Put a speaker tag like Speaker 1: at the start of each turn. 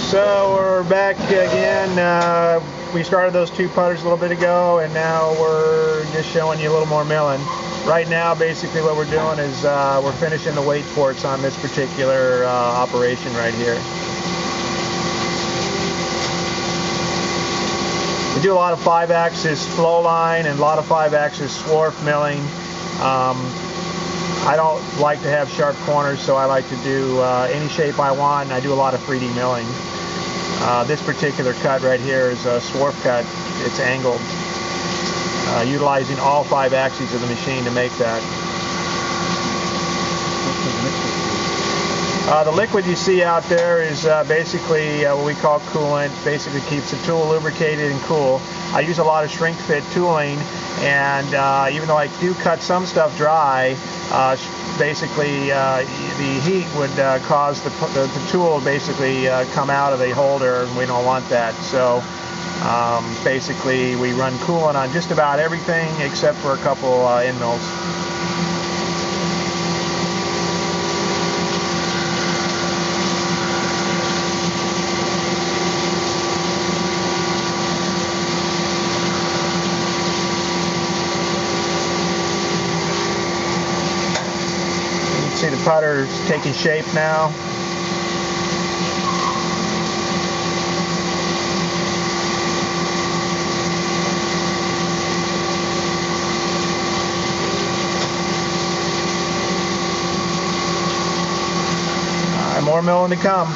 Speaker 1: So we're back again. We started those two putters a little bit ago, and now we're just showing you a little more milling. Right now, basically what we're doing is we're finishing the weight ports on this particular operation right here. We do a lot of 5-axis flow line and a lot of 5-axis swarf milling. I don't like to have sharp corners, so I like to do any shape I want, and I do a lot of 3D milling. This particular cut right here is a swarf cut. It's angled, utilizing all 5 axes of the machine to make that. The liquid you see out there is basically what we call coolant. Basically keeps the tool lubricated and cool. I use a lot of shrink fit tooling, and even though I do cut some stuff dry, basically the heat would cause the tool basically come out of the holder, and we don't want that. So basically we run coolant on just about everything except for a couple end mills. See the putter's taking shape now. More milling to come.